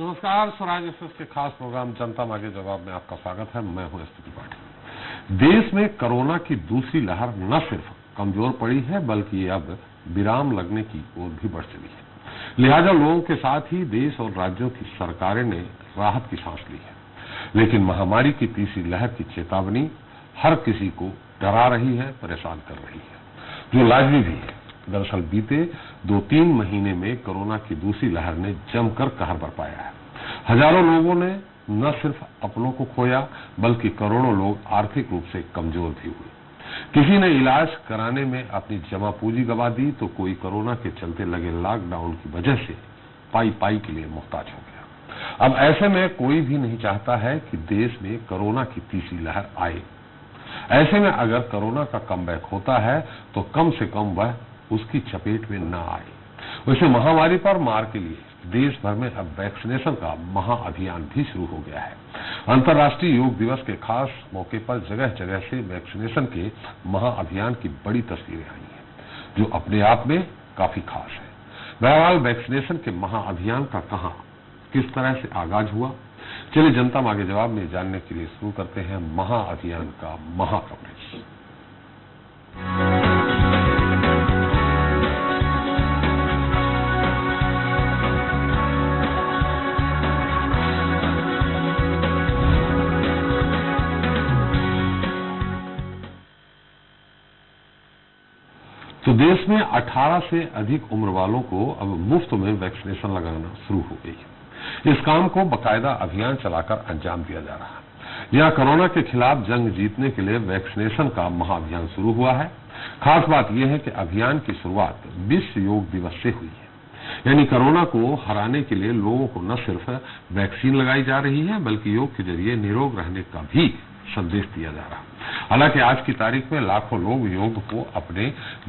नमस्कार, स्वराज एक्सप्रेस के खास प्रोग्राम जनता मांगे जवाब में आपका स्वागत है। मैं हूं स्तुति पाठक। देश में कोरोना की दूसरी लहर न सिर्फ कमजोर पड़ी है बल्कि अब विराम लगने की ओर भी बढ़ चली है। लिहाजा लोगों के साथ ही देश और राज्यों की सरकारें ने राहत की सांस ली है। लेकिन महामारी की तीसरी लहर की चेतावनी हर किसी को डरा रही है, परेशान कर रही है, जो लाजमी भी है। दरअसल बीते 2-3 महीने में कोरोना की दूसरी लहर ने जमकर कहर बरपाया है। हजारों लोगों ने न सिर्फ अपनों को खोया बल्कि करोड़ों लोग आर्थिक रूप से कमजोर भी हुए। किसी ने इलाज कराने में अपनी जमा पूंजी गंवा दी तो कोई कोरोना के चलते लगे लॉकडाउन की वजह से पाई के लिए मुहताज हो गया। अब ऐसे में कोई भी नहीं चाहता है कि देश में कोरोना की तीसरी लहर आए। ऐसे में अगर कोरोना का कमबैक होता है तो कम से कम वह उसकी चपेट में न आए। वैसे महामारी पर मार के लिए देश भर में अब वैक्सीनेशन का महाअभियान भी शुरू हो गया है। अंतर्राष्ट्रीय योग दिवस के खास मौके पर जगह जगह से वैक्सीनेशन के महाअभियान की बड़ी तस्वीरें आई हैं, जो अपने आप में काफी खास है। बहरहाल वैक्सीनेशन के महाअभियान का कहां किस तरह से आगाज हुआ, चलिए जनता मांगे जवाब में जानने के लिए शुरू करते हैं महाअभियान का महाकवरेज। तो देश में 18 से अधिक उम्र वालों को अब मुफ्त में वैक्सीनेशन लगाना शुरू हो गई है। इस काम को बाकायदा अभियान चलाकर अंजाम दिया जा रहा है। यहां कोरोना के खिलाफ जंग जीतने के लिए वैक्सीनेशन का महाअभियान शुरू हुआ है। खास बात यह है कि अभियान की शुरुआत विश्व योग दिवस से हुई है। यानी कोरोना को हराने के लिए लोगों को न सिर्फ वैक्सीन लगाई जा रही है बल्कि योग के जरिए निरोग रहने का भी संदेश दिया जा रहा है। हालांकि आज की तारीख में लाखों लोग योग को अपने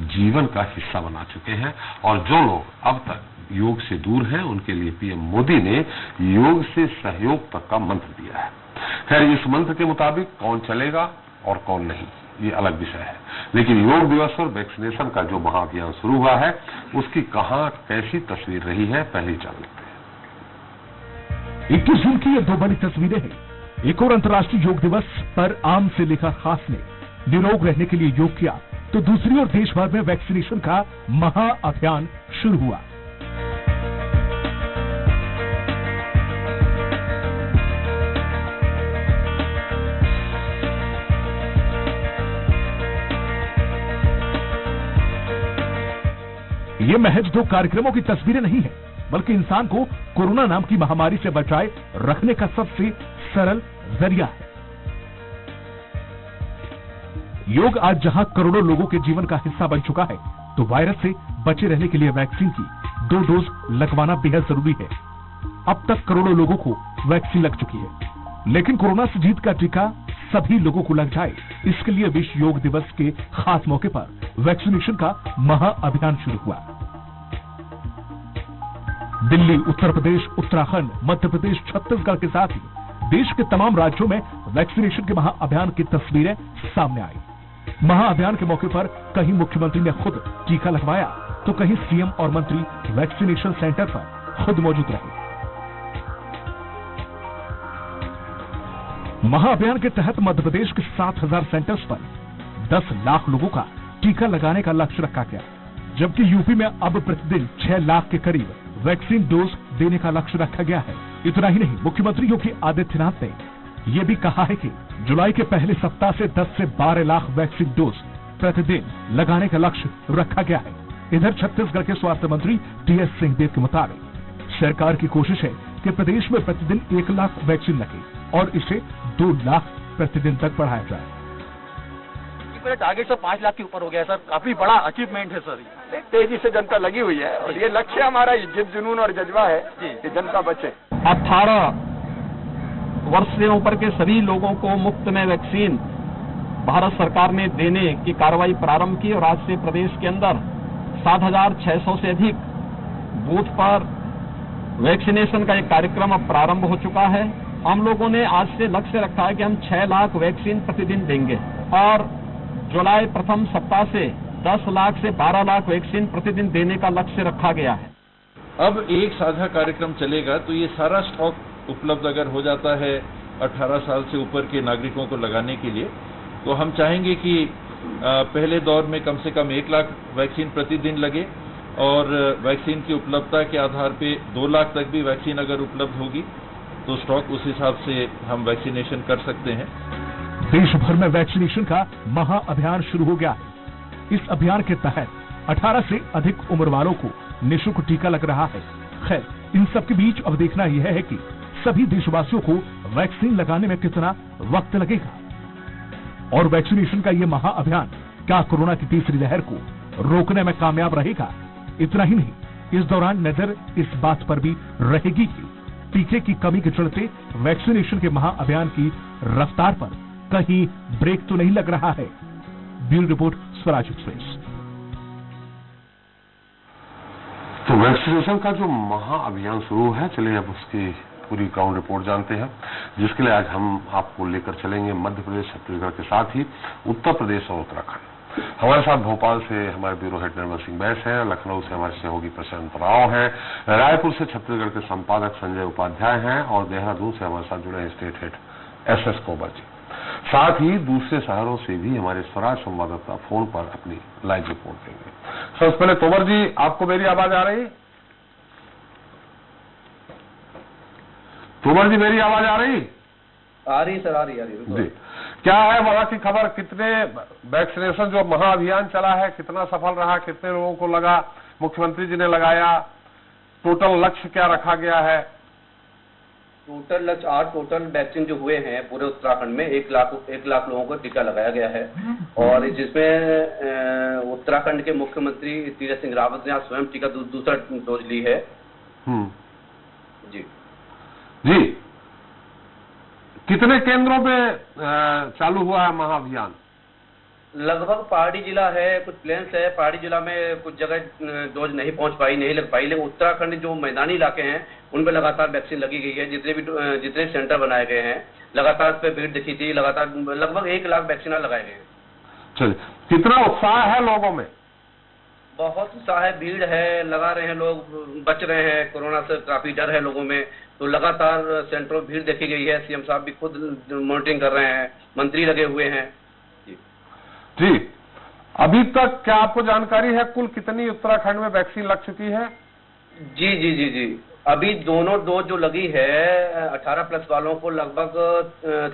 जीवन का हिस्सा बना चुके हैं और जो लोग अब तक योग से दूर हैं उनके लिए पीएम मोदी ने योग से सहयोग तक का मंत्र दिया है। खैर, इस मंत्र के मुताबिक कौन चलेगा और कौन नहीं, ये अलग विषय है। लेकिन योग दिवस और वैक्सीनेशन का जो महाअभियान शुरू हुआ है उसकी कहां कैसी तस्वीर रही है, पहले जान लेते हैं। 21 जून की ये दो बड़ी तस्वीरें हैं। एक और अंतर्राष्ट्रीय योग दिवस पर आम से लेखा खास ने निरोग रहने के लिए योग किया, तो दूसरी ओर देश भर में वैक्सीनेशन का महाअभियान शुरू हुआ। ये महज दो कार्यक्रमों की तस्वीरें नहीं है बल्कि इंसान को कोरोना नाम की महामारी से बचाए रखने का सबसे सरल जरिया है। योग आज जहां करोड़ों लोगों के जीवन का हिस्सा बन चुका है, तो वायरस से बचे रहने के लिए वैक्सीन की 2 डोज लगवाना बेहद जरूरी है। अब तक करोड़ों लोगों को वैक्सीन लग चुकी है, लेकिन कोरोना से जीत का टीका सभी लोगों को लग जाए, इसके लिए विश्व योग दिवस के खास मौके पर वैक्सीनेशन का महाअभियान शुरू हुआ। दिल्ली, उत्तर प्रदेश, उत्तराखंड, मध्य प्रदेश, छत्तीसगढ़ के साथ ही देश के तमाम राज्यों में वैक्सीनेशन के महाअभियान की तस्वीरें सामने आई। महाअभियान के मौके पर कहीं मुख्यमंत्री ने खुद टीका लगवाया तो कहीं सीएम और मंत्री वैक्सीनेशन सेंटर पर खुद मौजूद रहे। महाअभियान के तहत मध्य प्रदेश के 7,000 सेंटर्स पर 10 लाख लोगों का टीका लगाने का लक्ष्य रखा गया, जबकि यूपी में अब प्रतिदिन 6 लाख के करीब वैक्सीन डोज देने का लक्ष्य रखा गया है। इतना ही नहीं, मुख्यमंत्री योगी आदित्यनाथ ने यह भी कहा है कि जुलाई के पहले सप्ताह से 10 से 12 लाख वैक्सीन डोज प्रतिदिन लगाने का लक्ष्य रखा गया है। इधर छत्तीसगढ़ के स्वास्थ्य मंत्री टीएस सिंहदेव के मुताबिक सरकार की कोशिश है कि प्रदेश में प्रतिदिन 1 लाख वैक्सीन लगे और इसे 2 लाख प्रतिदिन तक बढ़ाया जाए। टारगेट सर 5 लाख के ऊपर हो गया है सर, काफी बड़ा अचीवमेंट है सर। तेजी से जनता लगी हुई है और ये लक्ष्य हमारा जिद जुनून और जज्बा है कि जनता बचे। 18 वर्ष से ऊपर के सभी लोगों को मुफ्त में वैक्सीन भारत सरकार ने देने की कार्रवाई प्रारंभ की और आज से प्रदेश के अंदर 7,600 से अधिक बूथ पर वैक्सीनेशन का एक कार्यक्रम अब प्रारंभ हो चुका है। हम लोगों ने आज से लक्ष्य रखा है कि हम 6 लाख वैक्सीन प्रतिदिन देंगे और जुलाई प्रथम सप्ताह से 10 लाख से 12 लाख वैक्सीन प्रतिदिन देने का लक्ष्य रखा गया है। अब एक साझा कार्यक्रम चलेगा तो ये सारा स्टॉक उपलब्ध अगर हो जाता है 18 साल से ऊपर के नागरिकों को लगाने के लिए, तो हम चाहेंगे कि पहले दौर में कम से कम 1 लाख वैक्सीन प्रतिदिन लगे और वैक्सीन की उपलब्धता के आधार पे 2 लाख तक भी वैक्सीन अगर उपलब्ध होगी तो स्टॉक उस हिसाब से हम वैक्सीनेशन कर सकते हैं। देश भर में वैक्सीनेशन का महाअभियान शुरू हो गया है। इस अभियान के तहत 18 से अधिक उम्र वालों को निःशुल्क टीका लग रहा है। खैर, इन सब के बीच अब देखना यह है कि सभी देशवासियों को वैक्सीन लगाने में कितना वक्त लगेगा और वैक्सीनेशन का यह महाअभियान क्या कोरोना की तीसरी लहर को रोकने में कामयाब रहेगा। इतना ही नहीं, इस दौरान नजर इस बात पर भी रहेगी कि टीके की कमी के चलते वैक्सीनेशन के महाअभियान की रफ्तार पर कहीं ब्रेक तो नहीं लग रहा है। Bureau report, Swaraj express. तो वैक्सीनेशन का जो महाअभियान शुरू है, चलिए अब उसकी पूरी ग्राउंड रिपोर्ट जानते हैं, जिसके लिए आज हम आपको लेकर चलेंगे मध्य प्रदेश, छत्तीसगढ़ के साथ ही उत्तर प्रदेश और उत्तराखंड। हमारे साथ भोपाल से हमारे ब्यूरो हेड निर्मल सिंह बैस हैं, लखनऊ से हमारे सहयोगी प्रशांत राव हैं, रायपुर से छत्तीसगढ़ के संपादक संजय उपाध्याय हैं और देहरादून से हमारे साथ जुड़े हैं स्टेट हेड SS कोबर जी। साथ ही दूसरे शहरों से भी हमारे स्वराज संवाददाता फोन पर अपनी लाइव रिपोर्ट देंगे। सबसे पहले तोमर जी, आपको मेरी आवाज आ रही? तोमर जी, मेरी आवाज आ रही? आ रही सर, आ रही जी। क्या है वहां की खबर? कितने वैक्सीनेशन जो महाअभियान चला है कितना सफल रहा, कितने लोगों को लगा, मुख्यमंत्री जी ने लगाया, टोटल लक्ष्य क्या रखा गया है? टोटल लक्ष्य 8 टोटल वैक्सीन जो हुए हैं पूरे उत्तराखंड में 1 लाख लोगों को टीका लगाया गया है और जिसमें उत्तराखंड के मुख्यमंत्री तीरथ सिंह रावत ने आज स्वयं टीका दूसरा डोज ली है। जी जी, कितने केंद्रों पे चालू हुआ है महाअभियान? लगभग पहाड़ी जिला है, कुछ प्लेन्स है, पहाड़ी जिला में कुछ जगह डोज नहीं पहुंच पाई, नहीं लग पाई, लेकिन उत्तराखंड जो मैदानी इलाके हैं उनपे लगातार वैक्सीन लगी गई है। जितने सेंटर बनाए गए हैं लगातार उस पर भीड़ दिखी थी, लगातार लगभग 1 लाख वैक्सीन लगाए गए हैं। चलिए, कितना उत्साह है लोगों में? बहुत उत्साह है, भीड़ है, लगा रहे हैं लोग, बच रहे हैं, कोरोना से काफी डर है लोगों में, तो लगातार सेंटरों भीड़ देखी गई है। सीएम साहब भी खुद मॉनिटरिंग कर रहे हैं, मंत्री लगे हुए हैं। जी, अभी तक क्या आपको जानकारी है कुल कितनी उत्तराखंड में वैक्सीन लग चुकी है? जी जी जी जी, अभी दोनों डोज जो लगी है 18+ वालों को लगभग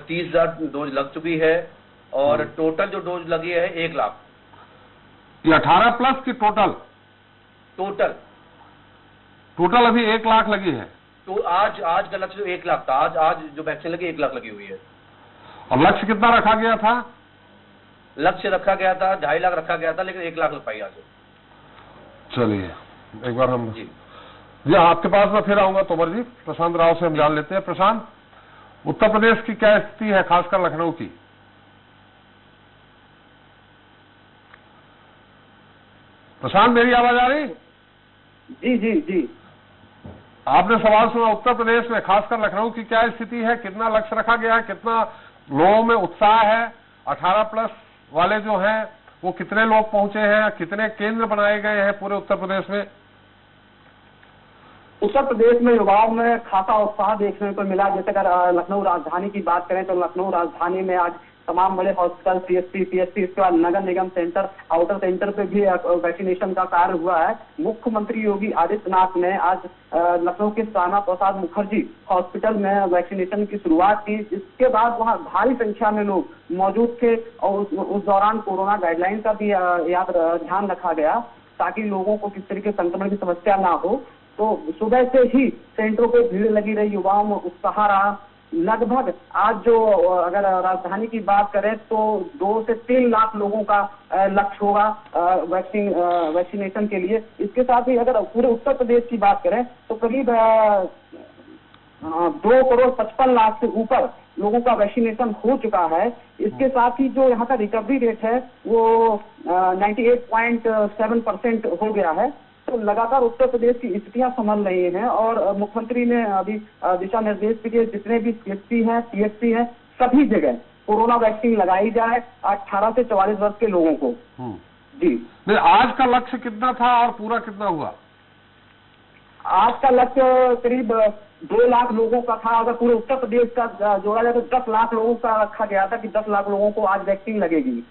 30,000 डोज लग चुकी है और टोटल जो डोज लगी है 1 लाख। ये 18+ की टोटल अभी 1 लाख लगी है। तो आज का लक्ष्य 1 लाख था, आज जो वैक्सीन लगी 1 लाख लगी हुई है। अब लक्ष्य कितना रखा गया था? लक्ष्य रखा गया था 2.5 लाख रखा गया था, लेकिन 1 लाख लग पाई आज। चलिए एक बार हम जी आपके पास मैं फिर आऊंगा तोमर जी। प्रशांत राव से हम जान लेते हैं। प्रशांत, उत्तर प्रदेश की क्या स्थिति है, खासकर लखनऊ की? प्रशांत, मेरी आवाज आ रही? जी जी जी, आपने सवाल सुना। उत्तर प्रदेश में खासकर लखनऊ की क्या स्थिति है, कितना लक्ष्य रखा गया है, कितना लोगों में उत्साह है, 18+ वाले जो हैं वो कितने लोग पहुंचे हैं, कितने केंद्र बनाए गए हैं पूरे उत्तर प्रदेश में? उत्तर प्रदेश में युवाओं में खासा उत्साह देखने को मिला। जैसे अगर लखनऊ राजधानी की बात करें तो लखनऊ राजधानी में आज तमाम बड़े हॉस्पिटल, CSP, PSP, इसके बाद नगर निगम सेंटर, आउटर सेंटर पे भी वैक्सीनेशन का कार्य हुआ है। मुख्यमंत्री योगी आदित्यनाथ ने आज लखनऊ के श्यामा प्रसाद मुखर्जी हॉस्पिटल में वैक्सीनेशन की शुरुआत की। इसके बाद वहां भारी संख्या में लोग मौजूद थे और उस दौरान कोरोना गाइडलाइन का भी ध्यान रखा गया ताकि लोगों को किसी तरीके संक्रमण की समस्या ना हो। तो सुबह से ही सेंटरों पे भीड़ लगी रही, युवाओं में उत्साह रहा। लगभग आज जो अगर राजधानी की बात करें तो 2 से 3 लाख लोगों का लक्ष्य होगा वैक्सीनेशन के लिए। इसके साथ ही अगर पूरे उत्तर प्रदेश की बात करें तो करीब 2,55,00,000 से ऊपर लोगों का वैक्सीनेशन हो चुका है। इसके साथ ही जो यहाँ का रिकवरी रेट है वो 98.7% हो गया है। तो लगातार उत्तर प्रदेश की स्थितियां संभल रही हैं और मुख्यमंत्री ने अभी दिशा निर्देश भी दिए, जितने भी CSP हैं, PSP हैं, सभी जगह कोरोना वैक्सीन लगाई जाए 18 से 44 वर्ष के लोगों को। जी, नहीं, आज का लक्ष्य कितना था और पूरा कितना हुआ? आज का लक्ष्य करीब 2 लाख लोगों का था। अगर पूरे उत्तर प्रदेश का जोड़ा जाए तो 10 लाख लोगों का रखा गया था कि 10 लाख लोगों को आज वैक्सीन लगेगी।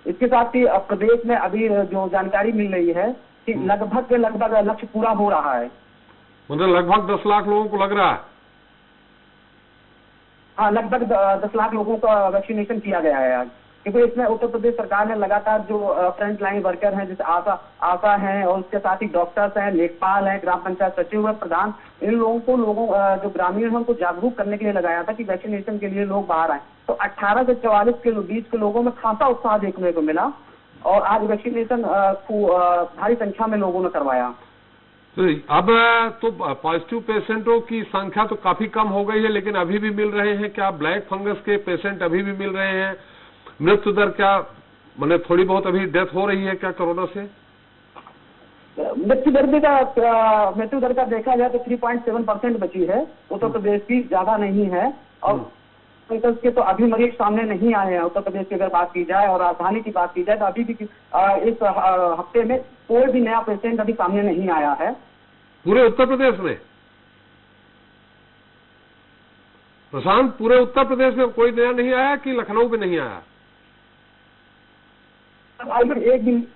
इसके साथ ही प्रदेश में अभी जो जानकारी मिल रही है कि लगभग लक्ष्य पूरा हो रहा है। मतलब लगभग 10 लाख लोगों को लग रहा है। हाँ, लगभग 10 लाख लोगों का वैक्सीनेशन किया गया है आज, क्योंकि इसमें उत्तर प्रदेश सरकार ने लगातार जो फ्रंट लाइन वर्कर हैं, जैसे आशा हैं और उसके साथ ही डॉक्टर्स हैं, लेखपाल हैं, ग्राम पंचायत सचिव है, प्रधान, इन लोगों जो ग्रामीण हैं उनको जागरूक करने के लिए लगाया था कि वैक्सीनेशन के लिए लोग बाहर आए। तो 18 से 44 के बीच के लोगों में खासा उत्साह देखने को मिला और आज वैक्सीनेशन भारी संख्या में लोगों ने करवाया। तो अब तो पॉजिटिव पेशेंटों की संख्या तो काफी कम हो गई है, लेकिन अभी भी मिल रहे हैं क्या? ब्लैक फंगस के पेशेंट अभी भी मिल रहे हैं? मृत्यु दर क्या, मैंने थोड़ी बहुत अभी डेथ हो रही है क्या कोरोना से? मृत्यु दर का देखा जाए तो 3.7% बची है उत्तर प्रदेश की, ज्यादा नहीं है। और के तो अभी मरीज सामने नहीं आए हैं उत्तर प्रदेश की अगर बात की जाए और राजधानी की बात की जाए तो अभी भी इस हफ्ते में कोई भी नया पेशेंट अभी सामने नहीं आया है पूरे उत्तर प्रदेश में। प्रशांत, पूरे उत्तर प्रदेश में कोई नया नहीं आया कि लखनऊ में नहीं आया? एक दिन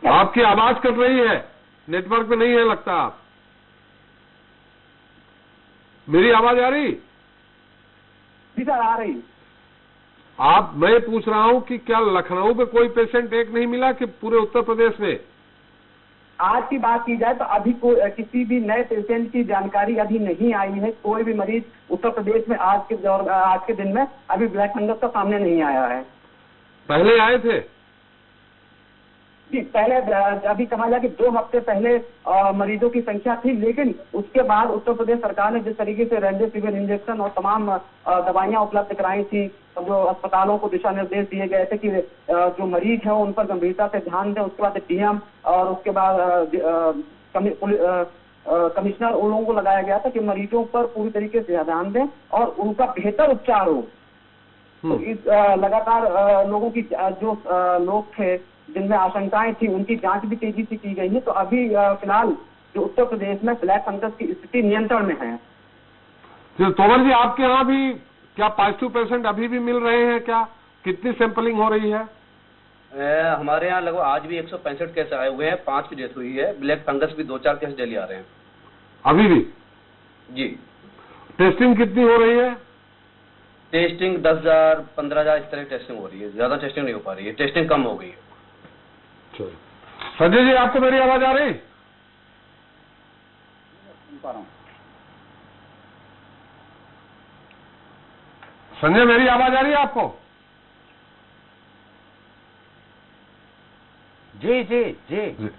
आपकी आवाज कट रही है, नेटवर्क पे नहीं है लगता आप। मेरी आवाज आ रही? जी सर, आ रही। मैं पूछ रहा हूं कि क्या लखनऊ में कोई पेशेंट एक नहीं मिला कि पूरे उत्तर प्रदेश में? आज की बात की जाए तो अभी किसी भी नए पेशेंट की जानकारी अभी नहीं आई है। कोई भी मरीज उत्तर प्रदेश में आज के दिन में अभी ब्लैक फंगस का सामने नहीं आया है। पहले आए थे जी, पहले अभी कहा जाए कि 2 हफ्ते पहले मरीजों की संख्या थी, लेकिन उसके बाद उत्तर प्रदेश सरकार ने जिस तरीके से रेमडेसिविर इंजेक्शन और तमाम दवाइयां उपलब्ध कराई थी, जो अस्पतालों को दिशा निर्देश दिए गए थे कि जो मरीज है उन पर गंभीरता से ध्यान दें, उसके बाद डीएम और उसके बाद कमिश्नर, उन लोगों को लगाया गया था कि मरीजों पर पूरी तरीके से ध्यान दें और उनका बेहतर उपचार हो। तो इस लगातार लोगों की जो लोग थे जिनमें आशंकाएं थी उनकी जांच भी तेजी से की गई है। तो अभी फिलहाल जो उत्तर प्रदेश में ब्लैक फंगस की स्थिति नियंत्रण में है। तोमर जी, आपके यहाँ भी क्या पॉजिटिव पेशेंट अभी भी मिल रहे हैं क्या? कितनी सैंपलिंग हो रही है? हमारे यहाँ लगभग आज भी 165 केस आए हुए हैं, 5 की डेथ हुई है। ब्लैक फंगस भी 2-4 केस डेली आ रहे हैं अभी भी जी। टेस्टिंग कितनी हो रही है? टेस्टिंग 10,000 15,000 इस तरह टेस्टिंग हो रही है, ज्यादा टेस्टिंग नहीं हो पा रही है, टेस्टिंग कम हो गई है। संजय जी, आपको मेरी आवाज आ रही? संजय, मेरी आवाज आ रही है आपको? जी जी जी।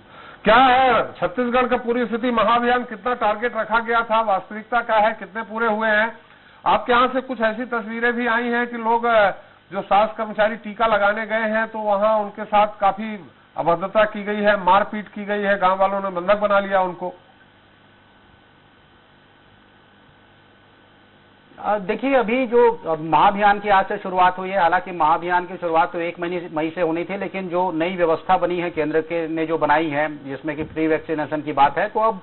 क्या है छत्तीसगढ़ का पूरी स्थिति? महाअभियान कितना टारगेट रखा गया था, वास्तविकता क्या है, कितने पूरे हुए हैं? आपके यहाँ से कुछ ऐसी तस्वीरें भी आई हैं कि लोग जो स्वास्थ्य कर्मचारी टीका लगाने गए हैं तो वहां उनके साथ काफी अभद्रता की गई है, मारपीट की गई है, गांव वालों ने बंधक बना लिया उनको। देखिए, अभी जो महाअभियान की आज से शुरुआत हुई है, हालांकि महाअभियान की शुरुआत तो 1 मई से होनी थी, लेकिन जो नई व्यवस्था बनी है केंद्र के ने जो बनाई है, जिसमें कि फ्री वैक्सीनेशन की बात है, तो अब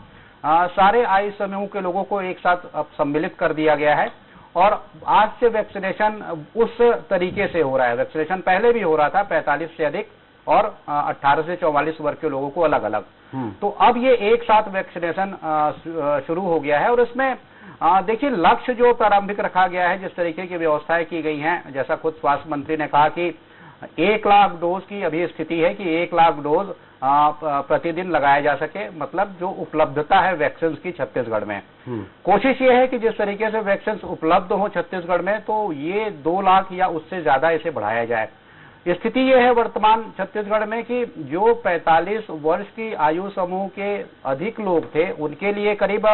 सारे आयु समूह के लोगों को एक साथ अब सम्मिलित कर दिया गया है और आज से वैक्सीनेशन उस तरीके से हो रहा है। वैक्सीनेशन पहले भी हो रहा था 45 से अधिक और 18 से 44 वर्ग के लोगों को अलग अलग। तो अब ये एक साथ वैक्सीनेशन शुरू हो गया है और इसमें देखिए लक्ष्य जो प्रारंभिक रखा गया है, जिस तरीके की व्यवस्थाएं की गई हैं, जैसा खुद स्वास्थ्य मंत्री ने कहा कि 1 लाख डोज की अभी स्थिति है कि 1 लाख डोज प्रतिदिन लगाया जा सके, मतलब जो उपलब्धता है वैक्सीन की छत्तीसगढ़ में। कोशिश ये है कि जिस तरीके से वैक्सीन उपलब्ध हो छत्तीसगढ़ में, तो ये 2 लाख या उससे ज्यादा इसे बढ़ाया जाए। स्थिति ये है वर्तमान छत्तीसगढ़ में कि जो 45 वर्ष की आयु समूह के अधिक लोग थे, उनके लिए करीब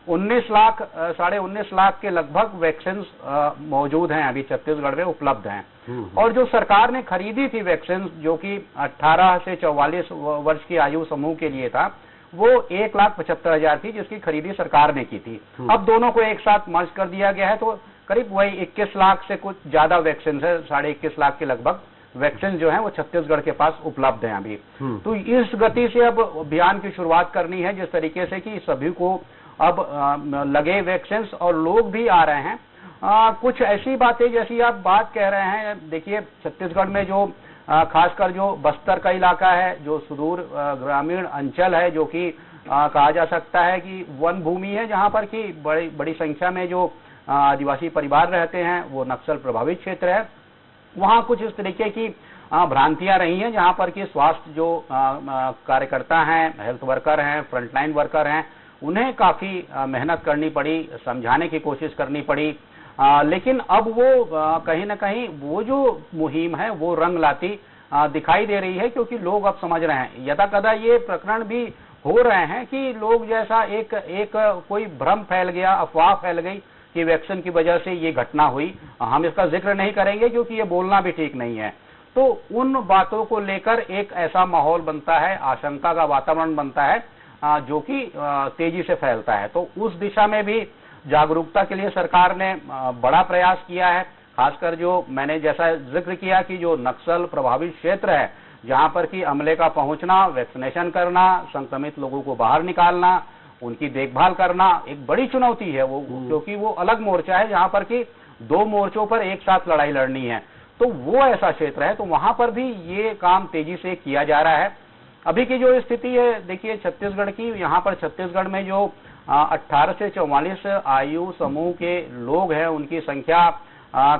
19 लाख 19.5 लाख के लगभग वैक्सीन मौजूद हैं, अभी छत्तीसगढ़ में उपलब्ध हैं। और जो सरकार ने खरीदी थी वैक्सीन, जो कि 18 से 44 वर्ष की आयु समूह के लिए था, वो 1,75,000 थी, जिसकी खरीदी सरकार ने की थी। अब दोनों को एक साथ मर्ज कर दिया गया है, तो करीब वही 21 लाख से कुछ ज्यादा वैक्सीन है, 21.5 लाख के लगभग वैक्सीन जो है वो छत्तीसगढ़ के पास उपलब्ध हैं अभी। तो इस गति से अब अभियान की शुरुआत करनी है, जिस तरीके से कि सभी को अब लगे वैक्सीन और लोग भी आ रहे हैं। कुछ ऐसी बातें जैसी आप बात कह रहे हैं, देखिए छत्तीसगढ़ में जो खासकर जो बस्तर का इलाका है, जो सुदूर ग्रामीण अंचल है, जो कि कहा जा सकता है कि वन भूमि है, जहां पर कि बड़ी संख्या में जो आदिवासी परिवार रहते हैं, वो नक्सल प्रभावित क्षेत्र है। वहां कुछ इस तरीके की भ्रांतियां रही हैं, जहां पर कि स्वास्थ्य जो कार्यकर्ता हैं, हेल्थ वर्कर हैं, फ्रंटलाइन वर्कर हैं, उन्हें काफी मेहनत करनी पड़ी, समझाने की कोशिश करनी पड़ी। लेकिन अब वो कहीं ना कहीं वो जो मुहिम है वो रंग लाती दिखाई दे रही है, क्योंकि लोग अब समझ रहे हैं। यदा कदा ये प्रकरण भी हो रहे हैं कि लोग जैसा एक कोई भ्रम फैल गया, अफवाह फैल गई कि वैक्सीन की वजह से ये घटना हुई। हम इसका जिक्र नहीं करेंगे क्योंकि ये बोलना भी ठीक नहीं है। तो उन बातों को लेकर एक ऐसा माहौल बनता है, आशंका का वातावरण बनता है, जो कि तेजी से फैलता है। तो उस दिशा में भी जागरूकता के लिए सरकार ने बड़ा प्रयास किया है। खासकर जो मैंने जैसा जिक्र किया कि जो नक्सल प्रभावित क्षेत्र है, जहां पर कि अमले का पहुंचना, वैक्सीनेशन करना, संक्रमित लोगों को बाहर निकालना, उनकी देखभाल करना एक बड़ी चुनौती है वो, क्योंकि वो अलग मोर्चा है जहां पर कि दो मोर्चों पर एक साथ लड़ाई लड़नी है। तो वो ऐसा क्षेत्र है, तो वहां पर भी ये काम तेजी से किया जा रहा है। अभी की जो स्थिति है देखिए छत्तीसगढ़ की, यहाँ पर छत्तीसगढ़ में जो 18 से 44 आयु समूह के लोग हैं, उनकी संख्या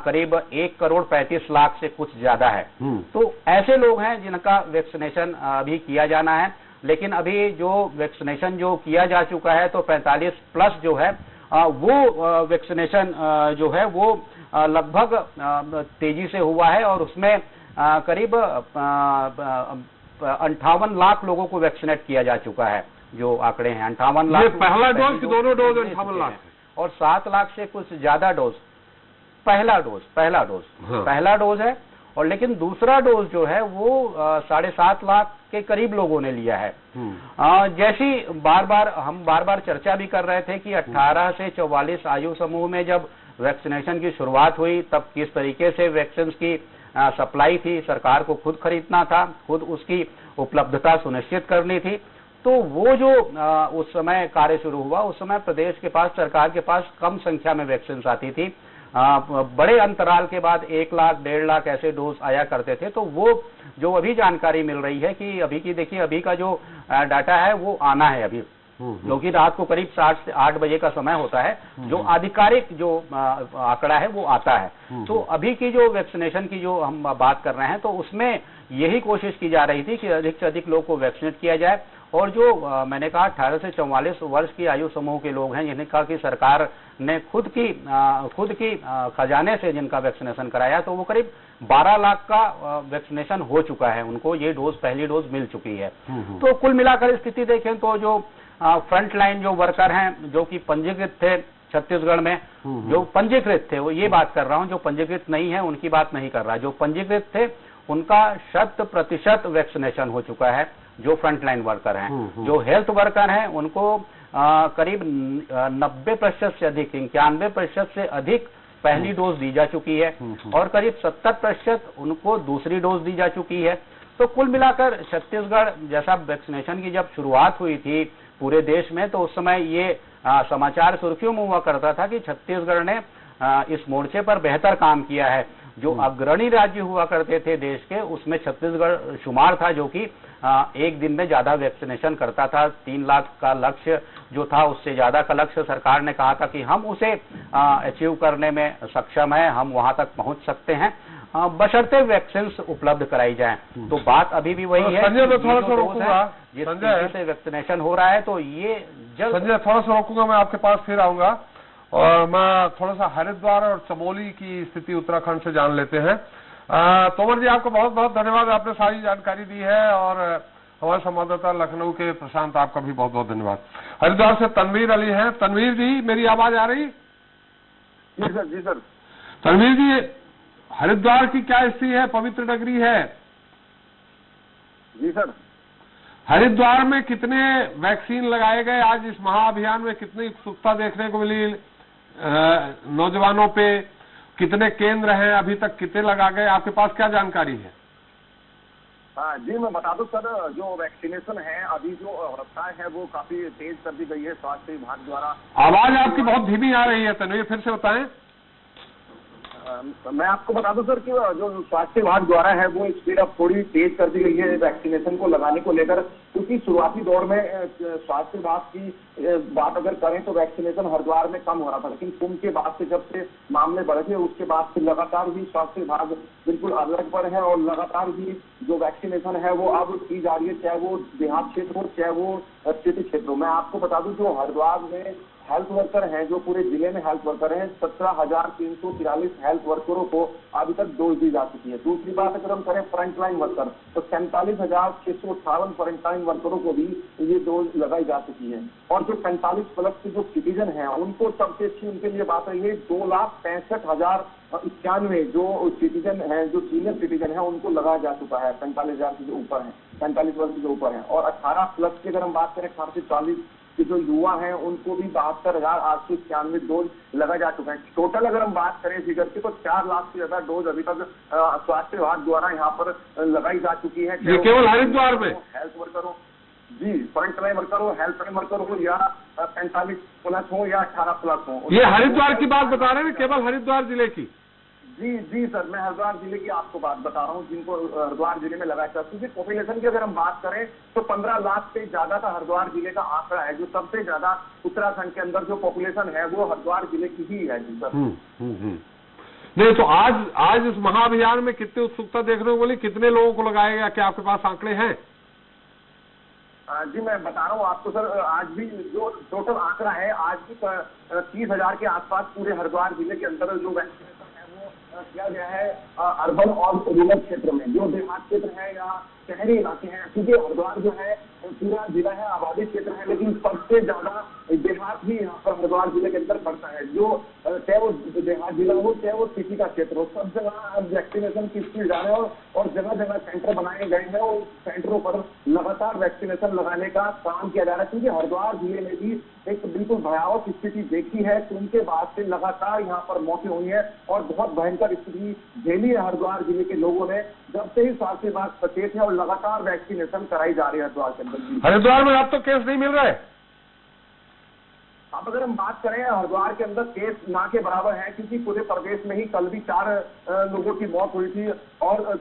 करीब 1,35,00,000 से कुछ ज्यादा है। तो ऐसे लोग हैं जिनका वैक्सीनेशन अभी किया जाना है। लेकिन अभी जो वैक्सीनेशन जो किया जा चुका है, तो 45+ जो है वो वैक्सीनेशन जो है वो लगभग तेजी से हुआ है, और उसमें करीब 58 लाख लोगों को वैक्सीनेट किया जा चुका है। जो आंकड़े हैं 58 लाख। ये पहला डोज कि दोनों डोज 58 लाख, और 7 लाख से कुछ ज्यादा डोज पहला डोज है। और लेकिन दूसरा डोज जो है वो 7.5 लाख के करीब लोगों ने लिया है। जैसी हम बार बार चर्चा भी कर रहे थे कि 18 से 44 आयु समूह में जब वैक्सीनेशन की शुरुआत हुई, तब किस तरीके से वैक्सीन की सप्लाई थी, सरकार को खुद खरीदना था, खुद उसकी उपलब्धता सुनिश्चित करनी थी। तो वो जो उस समय कार्य शुरू हुआ, उस समय प्रदेश के पास, सरकार के पास कम संख्या में वैक्सीन आती थी। बड़े अंतराल के बाद 1 लाख 1.5 लाख ऐसे डोज आया करते थे। तो वो जो अभी जानकारी मिल रही है कि अभी की देखिए, अभी का जो डाटा है वो आना है अभी, क्योंकि रात को करीब 7 से 8 बजे का समय होता है, जो आधिकारिक जो आंकड़ा है वो आता है। तो अभी की जो वैक्सीनेशन की जो हम बात कर रहे हैं, तो उसमें यही कोशिश की जा रही थी कि अधिक से अधिक लोग को वैक्सीनेट किया जाए। और जो मैंने कहा 18 से 44 वर्ष की आयु समूह के लोग हैं, जिनका कि सरकार ने खुद की खजाने से जिनका वैक्सीनेशन कराया, तो वो करीब 12 लाख का वैक्सीनेशन हो चुका है, उनको ये डोज, पहली डोज मिल चुकी है। तो कुल मिलाकर स्थिति देखें तो जो फ्रंट लाइन जो वर्कर हैं, जो कि पंजीकृत थे छत्तीसगढ़ में, जो पंजीकृत थे, वो ये बात कर रहा हूं, जो पंजीकृत नहीं है उनकी बात नहीं कर रहा, जो पंजीकृत थे उनका 100% वैक्सीनेशन हो चुका है। जो फ्रंटलाइन वर्कर हैं, जो हेल्थ वर्कर हैं, उनको करीब 90% से अधिक, 91% से अधिक पहली डोज दी जा चुकी है, और करीब 70% उनको दूसरी डोज दी जा चुकी है। तो कुल मिलाकर छत्तीसगढ़, जैसा वैक्सीनेशन की जब शुरुआत हुई थी पूरे देश में, तो उस समय ये समाचार सुर्खियों में हुआ करता था कि छत्तीसगढ़ ने इस मोर्चे पर बेहतर काम किया है। जो अग्रणी राज्य हुआ करते थे देश के, उसमें छत्तीसगढ़ शुमार था, जो कि एक दिन में ज्यादा वैक्सीनेशन करता था। 3 लाख का लक्ष्य जो था, उससे ज्यादा का लक्ष्य सरकार ने कहा था कि हम उसे अचीव करने में सक्षम है, हम वहां तक पहुंच सकते हैं, बशर्ते वैक्सीन उपलब्ध कराई जाए। तो बात अभी भी वही है। संजय, मैं थोड़ा सा रोकूंगा, जिस तरीके से वैक्सीनेशन हो रहा है, तो ये जल्द। संजय, थोड़ा सा रोकूंगा, मैं आपके पास फिर आऊंगा, और मैं थोड़ा सा हरिद्वार और चमोली की स्थिति उत्तराखंड से जान लेते हैं। तोमर जी, आपको बहुत बहुत धन्यवाद, आपने सारी जानकारी दी है, और हमारे संवाददाता लखनऊ के प्रशांत, आपका भी बहुत बहुत धन्यवाद। हरिद्वार से तनवीर अली हैं। तनवीर जी, मेरी आवाज आ रही? जी सर, जी सर। तनवीर जी, हरिद्वार की क्या स्थिति है? पवित्र नगरी है। जी सर। हरिद्वार में कितने वैक्सीन लगाए गए? आज इस महाअभियान में कितनी उत्सुकता देखने को मिली नौजवानों पे? कितने केंद्र हैं? अभी तक कितने लगा गए? आपके पास क्या जानकारी है? जी मैं बता दूं सर, जो वैक्सीनेशन है अभी जो रफ्तार है वो काफी तेज कर दी गई है स्वास्थ्य विभाग द्वारा। आवाज आपकी बहुत धीमी आ रही है तन्वीर, फिर से बताएं। मैं आपको बता दूं सर कि जो स्वास्थ्य विभाग द्वारा है वो स्पीड अब थोड़ी तेज कर दी गई है वैक्सीनेशन को लगाने को लेकर, क्योंकि शुरुआती दौर में स्वास्थ्य विभाग की बात अगर करें तो वैक्सीनेशन हरिद्वार में कम हो रहा था, लेकिन कुंभ के बाद से जब से मामले बढ़ गए उसके बाद से लगातार ही स्वास्थ्य विभाग बिल्कुल अलर्ट पर है और लगातार ही जो वैक्सीनेशन है वो अब की जा रही है, चाहे वो देहात क्षेत्र हो चाहे वो सिटी क्षेत्र हो। मैं आपको बता दूं जो हरिद्वार में हेल्थ वर्कर हैं, जो पूरे जिले में हेल्थ वर्कर हैं, 17,343 हेल्थ वर्करों को अभी तक डोज दी जा चुकी है। दूसरी बात अगर हम करें फ्रंटलाइन वर्कर तो 47,658 फ्रंटलाइन वर्करों को भी ये डोज लगाई जा चुकी है। और जो 45 प्लस के जो सिटीजन हैं उनको सबसे अच्छी उनके लिए बात है, ये 2,65,091 जो सिटीजन हैं, जो सीनियर सिटीजन है उनको लगाया जा चुका है। 45,000 से जो ऊपर है, 45 वर्ष के जो ऊपर है। और 18 प्लस की अगर हम बात करें 18 से 40 कि जो युवा हैं उनको भी 72,891 डोज लगा जा चुका है। टोटल अगर हम बात करें फिगर की तो 4 लाख से ज्यादा डोज अभी तक स्वास्थ्य विभाग द्वारा यहाँ पर लगाई जा चुकी है। ये केवल हरिद्वार में हेल्थ वर्कर हो जी, फ्रंटलाइन वर्कर हो, हेल्थ वर्कर हो या 45 प्लस हो या 18 प्लस हो। ये हरिद्वार की बात बता रहे हैं, केवल हरिद्वार जिले की? जी सर, मैं हरिद्वार जिले की आपको बात बता रहा हूँ जिनको हरिद्वार जिले में लगाया था। क्योंकि पॉपुलेशन की अगर हम बात करें तो 15 लाख से ज्यादा का हरिद्वार जिले का आंकड़ा है। जो सबसे ज्यादा उत्तराखंड के अंदर जो पॉपुलेशन है वो हरिद्वार जिले की ही है जी सर। नहीं तो आज इस महाअभियान में कितनी उत्सुकता देखने को मिली, कितने लोगों को लगाया गया, क्या आपके पास आंकड़े हैं? जी मैं बता रहा हूँ आपको सर, आज भी जो टोटल आंकड़ा है आज भी 30,000 के आसपास पूरे हरिद्वार जिले के अंदर जो वैक्सीनेशन किया गया है अर्बन और रूरल क्षेत्र में। जो देहात क्षेत्र है या शहरी इलाके हैं, क्योंकि हरिद्वार जो है पूरा जिला है, आबादी क्षेत्र है, लेकिन सबसे ज्यादा देहात ही यहाँ पर हरिद्वार जिले के अंदर पड़ता है। जो चाहे वो देहात जिला हो चाहे वो सिटी का क्षेत्र हो, सब जगह वैक्सीनेशन की स्पीड जा रहे हो और जगह जगह सेंटर बनाए गए हैं और सेंटरों पर लगातार वैक्सीनेशन लगाने का काम किया जा रहा है। क्योंकि हरिद्वार जिले में भी एक बिल्कुल भयावह स्थिति देखी है, उनके बाद से लगातार यहाँ पर मौतें हुई है और बहुत भयंकर स्थिति झेली है हरिद्वार जिले के लोगों ने, जब से ही स्वास्थ्य विभाग सचेत है और लगातार वैक्सीनेशन कराई जा रही है हरिद्वार के अंदर। हरिद्वार में अब तो केस नहीं मिल रहा है। अब अगर हम बात करें हरिद्वार के अंदर केस ना के बराबर है, क्योंकि पूरे प्रदेश में ही कल भी 4 लोगों की मौत हुई थी और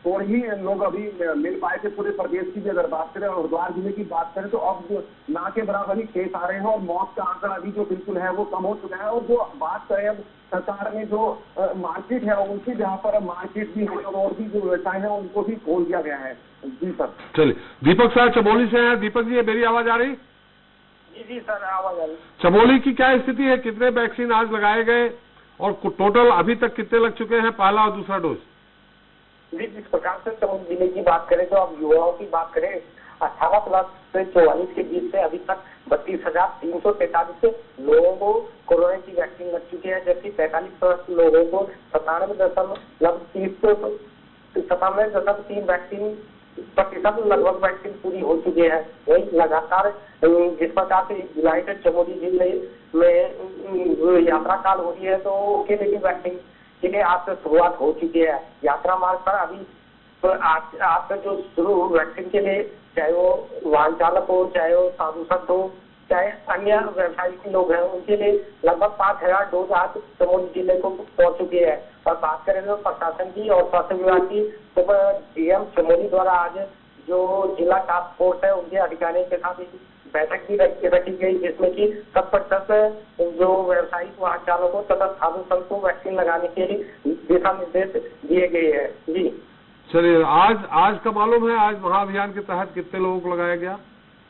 थोड़े ही लोग अभी मिल पाए थे पूरे प्रदेश की भी अगर बात करें। और हरिद्वार जिले की बात करें तो अब ना के बराबर ही केस आ रहे हैं और मौत का आंकड़ा भी जो बिल्कुल है वो कम हो चुका है। और जो बात करें अब सरकार ने जो मार्केट है उनकी जहाँ पर मार्केट भी है और भी जो व्यवसाय है उनको भी खोल दिया गया है। जी सर। चलिए दीपक सर चमोली से हैं। दीपक जी मेरी आवाज आ रही? जी सर आवाज आ रही। चमोली की क्या स्थिति है, कितने वैक्सीन आज लगाए गए और टोटल अभी तक कितने लग चुके हैं, पहला और दूसरा डोज? जी जिस प्रकार से चमोली जिले की बात करें तो अब युवाओं की बात करें 18 प्लस से 44 के बीच से अभी तक 32,343 लोगों को कोरोना की वैक्सीन लग चुकी है, जबकि 45 प्लस लोगों को 97.3 वैक्सीन प्रतिशत लगभग वैक्सीन पूरी हो चुकी है। वही लगातार जिस प्रकार से यूनाइटेड चमोली जिले में यात्रा काल हो रही है तो उसके लिए वैक्सीन के लिए आज से शुरुआत हो चुकी है। यात्रा मार्ग पर अभी तो आज से जो शुरू वैक्सीन के लिए, चाहे वो वाहन चालक हो, चाहे वो साधु संत हो, चाहे अन्य व्यवसायिक लोग हैं, उनके लिए लगभग 5,000 डोज आज चमोली जिले को पहुंच चुकी है। और बात करें तो प्रशासन की और स्वास्थ्य विभाग की तो डीएम चमोली द्वारा आज जो जिला टास्क फोर्स है उनके अधिकारियों के साथ बैठक भी रखी गई, जिसमें कि 100% जो व्यावसायिक वाहन चालकों तथा साधु संत को वैक्सीन लगाने के लिए दिशा निर्देश दिए गए हैं। जी चलिए आज का मालूम है आज महाअभियान के तहत कितने लोगों को लगाया गया?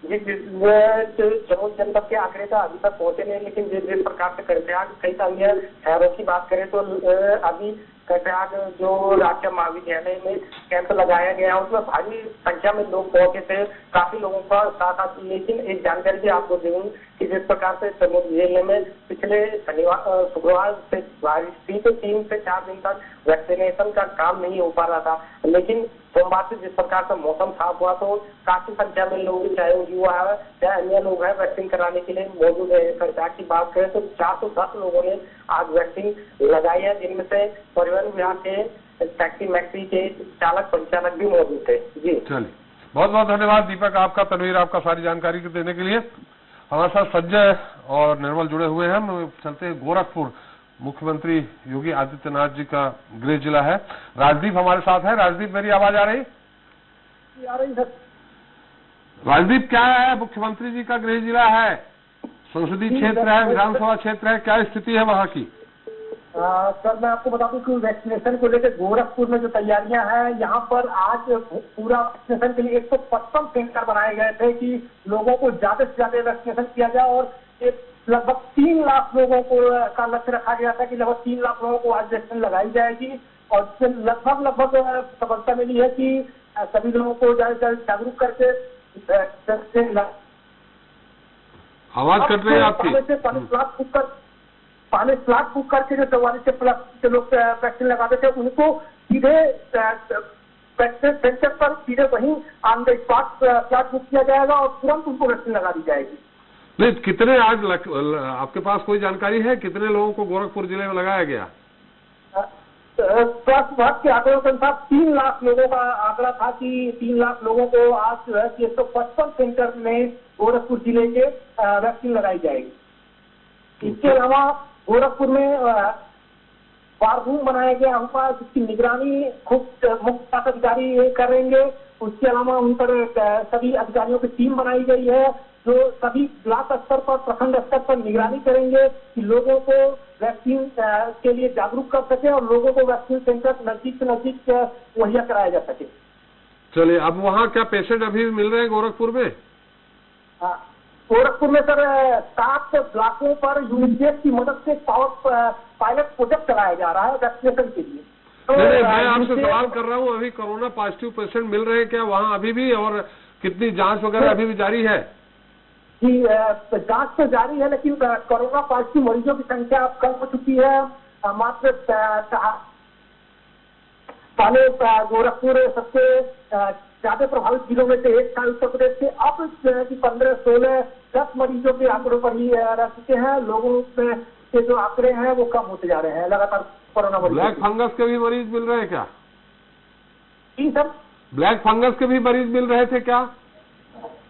जी चमोली जनपद के आंकड़े तो अभी तक पहुंचे नहीं, लेकिन जिस प्रकार से कर्प्रयाग कई अन्य शहरों की बात करें तो अभी कर्प्रयाग जो राज्य महाविद्यालय में कैंप लगाया गया है उसमें भारी संख्या में लोग पहुंचे थे, काफी लोगों का साथ। लेकिन एक जानकारी भी आपको दूं कि जिस प्रकार से चमोली जिले में पिछले शुक्रवार से बारिश थी तो 3 से 4 दिन तक वैक्सीनेशन का काम नहीं हो पा रहा था, लेकिन सोमवार से जिस प्रकार से मौसम साफ हुआ तो काफी संख्या में लोग, चाहे वो युवा है चाहे अन्य लोग हैं, वैक्सीन कराने के लिए मौजूद है। सरकार की बात करें तो 410 लोगों ने आज वैक्सीन लगाई है, जिनमें से परिवहन विभाग के टैक्सी मैक्सी के चालक परिचालक भी मौजूद थे। जी चलिए, बहुत बहुत धन्यवाद दीपक आपका, तनवीर आपका सारी जानकारी देने के लिए। हमारे साथ संजय और निर्मल जुड़े हुए हैं। हम चलते हैं गोरखपुर, मुख्यमंत्री योगी आदित्यनाथ जी का गृह जिला है। राजदीप हमारे साथ है। राजदीप, मेरी आवाज आ रही? आ रही सर। राजदीप, क्या है, मुख्यमंत्री जी का गृह जिला है, संसदीय क्षेत्र है, विधानसभा क्षेत्र है, क्या स्थिति है वहाँ की? सर मैं आपको बता दूं कि वैक्सीनेशन को लेकर गोरखपुर में जो तैयारियां हैं, यहाँ पर आज पूरा वैक्सीनेशन के लिए 155 सेंटर बनाए गए थे कि लोगों को ज्यादा से ज्यादा वैक्सीनेशन किया जाए और लगभग 3 लाख लोगों को का लक्ष्य रखा गया था कि लगभग 3 लाख लोगों को आज वैक्सीन लगाई जाएगी और लगभग सफलता मिली है कि सभी लोगों को जागरूक करके आवाज कट रही है आपकी। 5 लाख बुक करके जो 44 से प्लस के लोग वैक्सीन लगाते थे उनको सीधे वैक्सीन सेंटर पर सीधे वहीं on the spot plot book किया जाएगा और तुरंत उनको वैक्सीन लगा दी जाएगी। नहीं, कितने आज आपके पास कोई जानकारी है कितने लोगों को गोरखपुर जिले में लगाया गया? स्वास्थ्य विभाग के आंकड़ों के अनुसार 3 लाख लोगों का आंकड़ा था कि 3 लाख लोगों को आज जो है 155 सेंटर में गोरखपुर जिले के वैक्सीन लगाई जाएगी। इसके अलावा गोरखपुर में वार रूम बनाया गया होगा जिसकी निगरानी मुख्य अधिकारी करेंगे। उसके अलावा उन पर सभी अधिकारियों की टीम बनाई गई है जो सभी ब्लॉक स्तर पर, प्रखंड स्तर पर निगरानी करेंगे कि लोगों को वैक्सीन के लिए जागरूक कर सके और लोगों को वैक्सीन सेंटर नजदीक से नजदीक मुहैया कराया जा सके। चलिए, अब वहाँ क्या पेशेंट अभी भी मिल रहे हैं गोरखपुर में? गोरखपुर में सर 7 ब्लॉकों पर यूनिसेफ की मदद से पायलट प्रोजेक्ट चलाया जा रहा है वैक्सीनेशन के लिए। तो नहीं, मैं आपसे सवाल कर रहा हूँ, अभी कोरोना पॉजिटिव पेशेंट मिल रहे हैं क्या वहाँ अभी भी, और कितनी जांच वगैरह अभी भी जारी है? जी, जांच तो जारी है लेकिन कोरोना पॉजिटिव मरीजों की संख्या अब कम हो चुकी है। मात्र पहले गोरखपुर सबसे ज्यादा प्रभावित जिलों में से एक था उत्तर प्रदेश के। अब 15, 16, 10 मरीजों के आंकड़ों पर ही रह चुके हैं। लोगों के जो आंकड़े हैं वो कम होते जा रहे हैं लगातार कोरोना मरीज। ब्लैक फंगस के भी मरीज मिल रहे हैं क्या? जी सर, ब्लैक फंगस के भी मरीज मिल रहे थे क्या?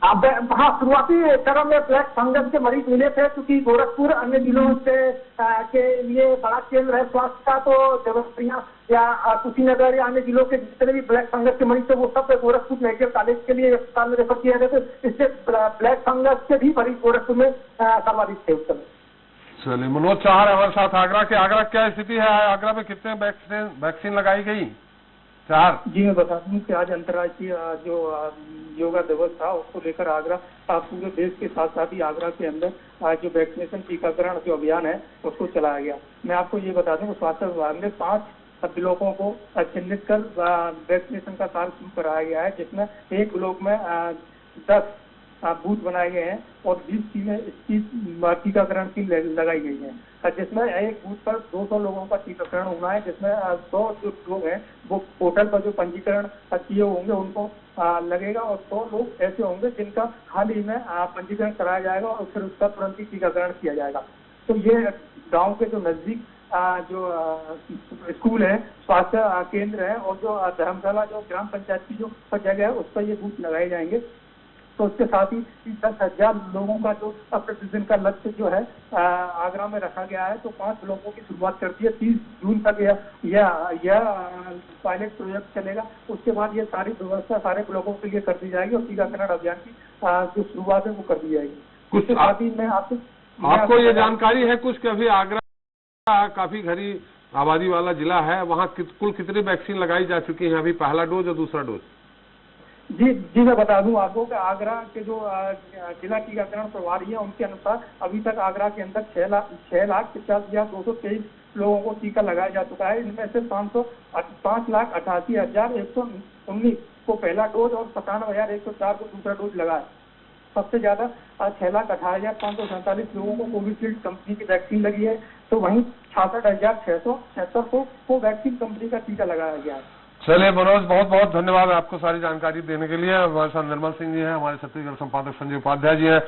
हाँ, शुरुआती चरण में ब्लैक फंगस के मरीज मिले थे क्योंकि गोरखपुर अन्य जिलों से के लिए बड़ा केंद्र है स्वास्थ्य का। तो देवरिया या कुशीनगर या अन्य जिलों के जितने भी ब्लैक फंगस के मरीज थे वो सब गोरखपुर मेडिकल कॉलेज के लिए अस्पताल में रेफर किया गया था। इससे ब्लैक फंगस के भी मरीज गोरखपुर में सर्वाधिक थे उस समय। चलिए, मनोज चाहर हमारे साथ आगरा के। आगरा क्या स्थिति है? आगरा में कितने वैक्सीन लगाई गई? 4। जी, मैं बता दूं कि आज अंतर्राष्ट्रीय जो योगा दिवस था उसको लेकर आगरा पूरे देश के साथ साथ ही आगरा के अंदर जो वैक्सीनेशन टीकाकरण जो अभियान है उसको चलाया गया। मैं आपको ये बता दूं कि स्वास्थ्य विभाग ने 5 ब्लॉकों को चिन्हित कर वैक्सीनेशन का कार्य शुरू कराया गया है जिसमें एक ब्लॉक में 10 बूथ बनाए गए हैं और 20 टीमें इसकी टीकाकरण की लगाई गई है जिसमें एक बूथ पर 200 लोगों का टीकाकरण होना है जिसमें 100 जो लोग हैं वो पोर्टल पर जो पंजीकरण किए होंगे उनको लगेगा और 100 लोग ऐसे होंगे जिनका हाल ही में पंजीकरण कराया जाएगा और फिर उसका तुरंत ही टीकाकरण किया जाएगा। तो ये गाँव के जो नजदीक जो स्कूल है, स्वास्थ्य केंद्र है और जो धर्मशाला जो ग्राम पंचायत की जो जगह है उस पर ये बूथ लगाए जाएंगे। तो उसके साथ ही 10,000 लोगों का जो प्रतिदिन का लक्ष्य जो है आगरा में रखा गया है। तो 5 ब्लॉकों की शुरुआत करती है। 30 जून तक यह पायलट प्रोजेक्ट चलेगा। उसके बाद ये सारी व्यवस्था सारे ब्लॉकों के लिए कर दी जाएगी और टीकाकरण अभियान की जो शुरुआत है वो कर दी जाएगी। कुछ आपको ये जानकारी है कुछ कि अभी आगरा काफी घनी आबादी वाला जिला है, वहाँ कुल कितनी वैक्सीन लगाई जा चुकी है अभी, पहला डोज और दूसरा डोज? जी, मैं बता दूं आपको कि आगरा के जो जिला टीकाकरण प्रभारी है उनके अनुसार अभी तक आगरा के अंदर 6,50,223 लोगों को टीका लगाया जा चुका है। इनमें से 5,88,119 को पहला डोज और 97,104 को दूसरा डोज लगा है। सबसे ज्यादा 6,18,547 लोगों को कोविशील्ड कंपनी की वैक्सीन लगी है। तो वहीं 66,676 को वैक्सीन कंपनी का टीका लगाया गया है। चलिए मनोज, बहुत बहुत धन्यवाद आपको सारी जानकारी देने के लिए। हमारे साथ निर्मल सिंह जी हैं, हमारे छत्तीसगढ़ संपादक संजय उपाध्याय जी हैं।